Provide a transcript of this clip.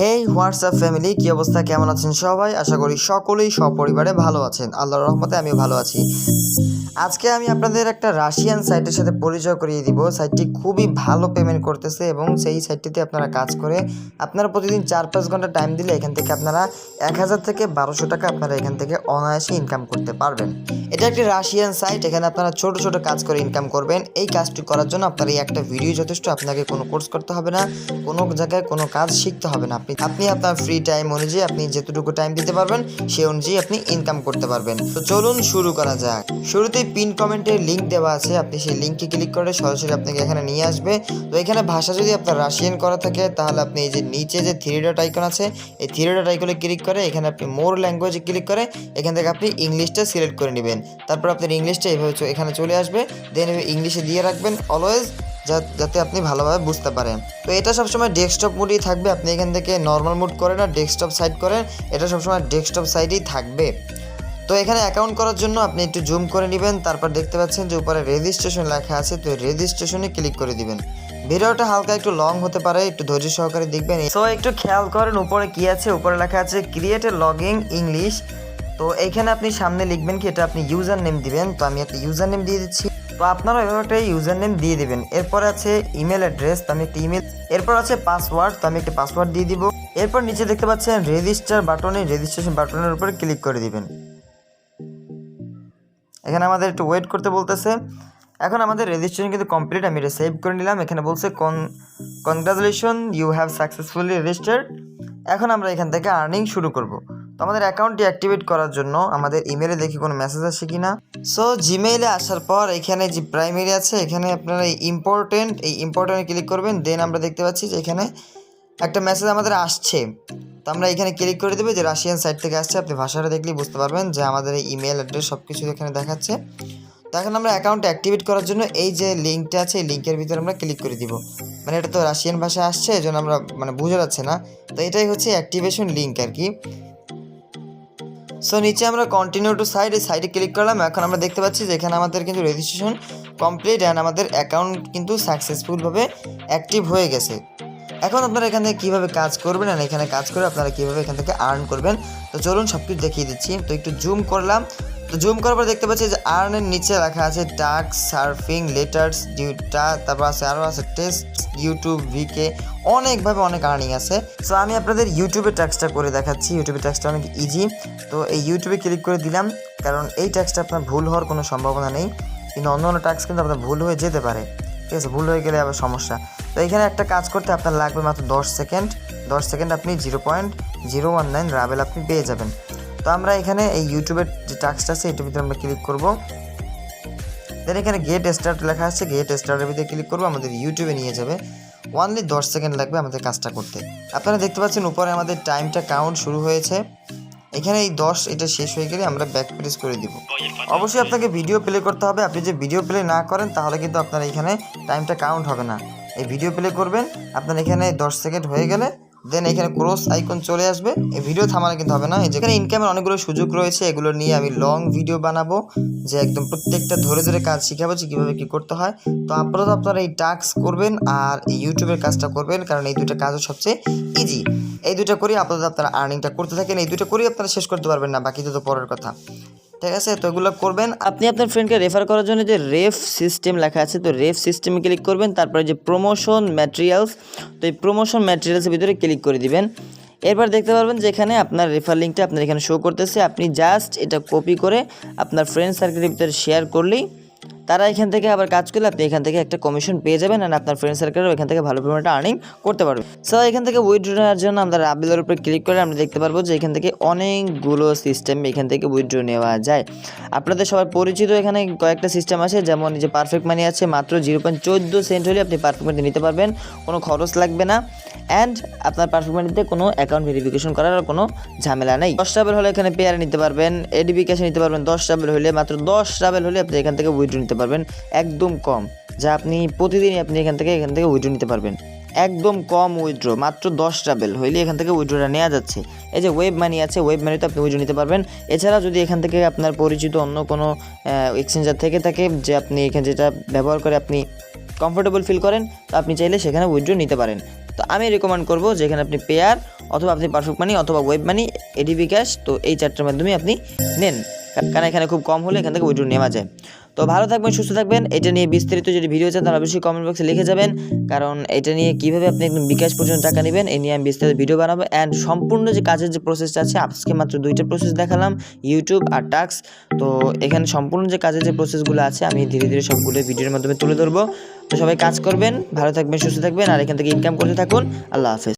হেই WhatsApp family, কি অবস্থা, কেমন আছেন সবাই? আশা করি সকলেই সপরিবারে ভালো আছেন। আল্লাহর রহমতে আমিও ভালো আছি। আজকে আমি আপনাদের একটা রাশিয়ান সাইটের সাথে পরিচয় করিয়ে দিব। সাইটটি খুবই ভালো পেমেন্ট করতেছে এবং সেই সাইটটিতে আপনারা কাজ করে আপনারা প্রতিদিন 4-5 ঘন্টা টাইম দিলে এখান থেকে আপনারা 1000 থেকে 1200 টাকা আপনারা এখান থেকে অনায়াসে ইনকাম করতে পারবেন। এটা একটি রাশিয়ান সাইট, এখানে আপনারা ছোট ছোট কাজ করে ইনকাম করবেন। এই কাজটি করার জন্য আপনার এই একটা ভিডিও যথেষ্ট, আপনাকে কোনো কোর্স করতে হবে না, কোনো জায়গায় কোনো কাজ শিখতে হবে না। আপনি আপনার ফ্রি টাইম অনুযায়ী আপনি যতটুকু টাইম দিতে পারবেন সেই অনুযায়ী আপনি ইনকাম করতে পারবেন। তো চলুন শুরু করা যাক। শুরুতেই পিন কমেন্টে লিঙ্ক দেওয়া আছে, আপনি সেই লিঙ্কে ক্লিক করে সরাসরি আপনাকে এখানে নিয়ে আসবে। তো এখানে ভাষা যদি আপনার রাশিয়ান করা থাকে তাহলে আপনি এই যে নিচে যে 3 ডট আইকন আছে, এই 3 ডট আইকনে ক্লিক করে এখানে আপনি মোর ল্যাঙ্গুয়েজে ক্লিক করে এখান থেকে আপনি ইংলিশটা সিলেক্ট করে নেবেন। তারপর আপনার ইংলিশটা এইভাবে এখানে চলে আসবে, দেন ইংলিশে দিয়ে রাখবেন অলওয়েজ, যাতে আপনি ভালোভাবে বুঝতে পারেন। তো এটা সবসময় ডেস্কটপ মোডেই থাকবে, আপনি এখান থেকে নর্মাল মোড করেন আর ডেস্কটপ সাইড করেন, এটা সবসময় ডেস্কটপ সাইডেই থাকবে। তো এখানে অ্যাকাউন্ট করার জন্য আপনি একটু জুম করে নেবেন, তারপর দেখতে পাচ্ছেন যে উপরে রেজিস্ট্রেশন লেখা আছে, তো রেজিস্ট্রেশনে ক্লিক করে দিবেন। ভিডিওটা হালকা একটু লং হতে পারে, একটু ধৈর্য সহকারে দেখবেন। সো একটু খেয়াল করেন উপরে কি আছে, উপরে লেখা আছে ক্রিয়েট এ লগইন ইংলিশ। তো এইখানে আপনি সামনে লিখবেন কি, এটা আপনি ইউজার নেম দিবেন। তো আমি একটা ইউজার নেম দিয়ে দিচ্ছি, তো আপনারা এভাবে একটা ইউজার নেম দিয়ে দিবেন। এরপর আছে ইমেল অ্যাড্রেস, তো আমি একটা ইমেল। এরপর আছে পাসওয়ার্ড, তো আমি একটা পাসওয়ার্ড দিয়ে দিব। এরপর নিচে দেখতে পাচ্ছেন রেজিস্টার বাটনে, রেজিস্ট্রেশন বাটনের উপরে ক্লিক করে দিবেন। এখানে আমাদের একটু ওয়েট করতে বলতেছে। এখন আমাদের রেজিস্ট্রেশন কিন্তু কমপ্লিট, আমি এটা সেভ করে নিলাম। এখানে বলছে congratulation you have successfully registered. এখন আমরা এখান থেকে আর্নিং শুরু করব। তো আমাদের অ্যাকাউন্টটি অ্যাক্টিভেট করার জন্য আমাদের ইমেলে দেখি কোনো মেসেজ আসে কি না। সো জিমেইলে আসার পর এখানে যে প্রাইমারি আছে, এখানে আপনারা এই ইম্পর্টেন্টে ক্লিক করবেন। দেন আমরা দেখতে পাচ্ছি যে এখানে একটা মেসেজ আমাদের আসছে, তো আমরা এখানে ক্লিক করে দেবো যে রাশিয়ান সাইট থেকে আসছে। আপনি ভাষাটা দেখলেই বুঝতে পারবেন যে আমাদের এই ইমেল অ্যাড্রেস সব কিছু এখানে দেখাচ্ছে। তো এখন আমরা অ্যাকাউন্ট অ্যাক্টিভেট করার জন্য এই যে লিঙ্কটা আছে, এই লিঙ্কের ভিতরে আমরা ক্লিক করে দিব। মানে এটা তো রাশিয়ান ভাষায় আসছে, এই জন্য আমরা বোঝা যাচ্ছে না। তো এটাই হচ্ছে অ্যাক্টিভেশন লিঙ্ক আর কি। সো নিচে আমরা কন্টিনিউ টু সাইড, এই সাইডে ক্লিক করলাম। এখন আমরা দেখতে পাচ্ছি যে এখানে আমাদের কিন্তু রেজিস্ট্রেশন কমপ্লিট অ্যান্ড আমাদের অ্যাকাউন্ট কিন্তু সাকসেসফুলভাবে অ্যাক্টিভ হয়ে গেছে। এখন আপনারা এখান থেকে কীভাবে কাজ করবেন আর এখানে কাজ করে আপনারা কীভাবে এখান থেকে আর্ন করবেন, তো চলুন সব কিছু দেখিয়ে দিচ্ছি। তো একটু জুম করলাম, তো জুম করার পর দেখতে পাচ্ছি যে আর্নের নিচে লেখা আছে টাস্ক, সার্ফিং, লেটার্স, ডিউটা, তারপর আছে আরও আছে টেস্ট, ইউটিউব, ভিকে, অনেকভাবে অনেক আর্নিং আছে। সো আমি আপনাদের ইউটিউবে টাস্কটা করে দেখাচ্ছি। ইউটিউবের টাস্কটা অনেক ইজি। তো এই ইউটিউবে ক্লিক করে দিলাম, কারণ এই টাস্কটা আপনার ভুল হওয়ার কোনো সম্ভাবনা নেই, কিন্তু অন্য অন্য টাস্ক কিন্তু আপনার ভুল হয়ে যেতে পারে। ঠিক আছে, ভুল হয়ে গেলে আবার সমস্যা। তো এখানে একটা কাজ করতে আপনার লাগবে মাত্র 10 সেকেন্ড। 10 সেকেন্ড আপনি 0.019 রাবেল আপনি পেয়ে যাবেন। তো আমরা এখানে এই ইউটিউবের যে টাস্কটা আছে এটার ভিতরে আমরা ক্লিক করব। দেন এখানে গেট স্টার্ট লেখা আছে, গেট স্টার্টের ভিতরে ক্লিক করবো, আমাদের ইউটিউবে নিয়ে যাবে। অনলি 10 সেকেন্ড লাগবে আমাদের কাজটা করতে। আপনারা দেখতে পাচ্ছেন উপরে আমাদের টাইমটা কাউন্ট শুরু হয়েছে। এখানে এই 10 এটা শেষ হয়ে গেলে আমরা ব্যাক প্রেস করে দিব। অবশ্যই আপনাকে ভিডিও প্লে করতে হবে, আপনি যে ভিডিও প্লে না করেন তাহলে কিন্তু আপনার এখানে টাইমটা কাউন্ট হবে না। এই ভিডিও প্লে করবেন, আপনার এখানে 10 সেকেন্ড হয়ে গেলে দেন এখানে ক্রস আইকন চলে আসবে। এই ভিডিও থামানো কিন্তু হবে না। এই যেখানে ইনকামের অনেকগুলো সুযোগ রয়েছে, এগুলো নিয়ে আমি লং ভিডিও বানাবো, যে একদম প্রত্যেকটা ধরে ধরে কাজ শিখাবো যে কীভাবে কী করতে হয়। তো আপাতত আপনারা এই টাস্ক করবেন আর এই ইউটিউবের কাজটা করবেন, কারণ এই দুটো কাজও সবচেয়ে ইজি। এই দুটো করেই আপাতত আপনারা আর্নিংটা করতে থাকেন, এই দুটো করেই আপনারা শেষ করতে পারবেন না, বাকি তো পরের কথা। ঠিক আছে, তো এগুলো করবেন। আপনি আপনার ফ্রেন্ডকে রেফার করার জন্য যে রেফ সিস্টেম লেখা আছে, তো রেফ সিস্টেমে ক্লিক করবেন। তারপরে যে প্রমোশন ম্যাটেরিয়ালস, তো এই প্রমোশন ম্যাটেরিয়ালসের ভিতরে ক্লিক করে দিবেন। এরপর দেখতে পারবেন যে এখানে আপনার রেফার লিঙ্কটা আপনার এখানে শো করতেছে। আপনি জাস্ট এটা কপি করে আপনার ফ্রেন্ড সার্কেলের ভিতরে শেয়ার করলেই তারা এখান থেকে আবার কাজ করলে আপনি এখান থেকে একটা কমিশন পেয়ে যাবেন, আর আপনার ফ্রেন্ড সার্কেলও এখান থেকে ভালো পরিমাণে আর্নিং করতে পারবেন। সো এখান থেকে উইথড্র নেওয়ার জন্য আমরা রাবেলের উপরে ক্লিক করে আমরা দেখতে পারবো যে এখান থেকে অনেকগুলো সিস্টেম এখান থেকে উইথড্র নেওয়া যায়। আপনাদের সবার পরিচিত এখানে কয়েকটা সিস্টেম আছে, যেমন যে পারফেক্ট মানি আছে, মাত্র 0.14 সেন্ট হলে আপনি পারফেক্ট মানি নিতে পারবেন, কোনো খরচ লাগবে না। অ্যান্ড আপনার পারফেক্ট মানিতে কোনো অ্যাকাউন্ট ভেরিফিকেশন করার কোনো ঝামেলা নেই। 10 রাবেল হলে এখানে পেয়ারে নিতে পারবেন, এডিবি ক্যাশে নিতে পারবেন। 10 রাবেল হলে মাত্র 10 রাবেল হলে আপনি এখান থেকে উইথড্র নিতে পারবেন, একদম কম, যা আপনি প্রতিদিনই আপনি এখান থেকে উইথড্র নিতে পারবেন। একদম কম উইথড্র, মাত্র 10 রাবেল হইলে এখান থেকে উইথড্রটা নেওয়া যাচ্ছে। এই যে ওয়েব মানি আছে, ওয়েব মানিতে আপনি উইথড্র নিতে পারবেন। এছাড়া যদি এখান থেকে আপনার পরিচিত অন্য কোনো এক্সচেঞ্জার থেকে থাকে যে আপনি এখানে যেটা ব্যবহার করে আপনি কমফোর্টেবল ফিল করেন, তো আপনি চাইলে সেখানে উইথড্র নিতে পারেন। তো তো আমি রেকমেন্ড করবো যেখানে আপনি পেয়ার অথবা আপনি পারফেক্ট মানি অথবা ওয়েব মানি এডি বিকাশ, তো এই চারটার মাধ্যমে আপনি নেন, কারণ এখানে খুব কম হলে এখান থেকে উইথড্র নেওয়া যায়। তো ভালো থাকবেন, সুস্থ থাকবেন। এটা নিয়ে বিস্তারিত যদি ভিডিও চান তাহলে অবশ্যই কমেন্ট বক্সে লিখে যাবেন, কারণ এটা নিয়ে কীভাবে আপনি একদম বিকাশ পর্যন্ত টাকা নেবেন এই নিয়ে আমি বিস্তারিত ভিডিও বানাবো। অ্যান্ড সম্পূর্ণ যে কাজের যে প্রসেসটা আছে, আজকে মাত্র 2টা প্রসেস দেখালাম, ইউটিউব আর টাক্স। তো এখানে সম্পূর্ণ যে কাজের যে প্রসেসগুলো আছে আমি ধীরে ধীরে সবগুলো ভিডিওর মাধ্যমে তুলে ধরবো। তো সবাই কাজ করবেন, ভালো থাকবেন, সুস্থ থাকবেন, আর এখান থেকে ইনকাম করতে থাকুন। আল্লাহ হাফেজ।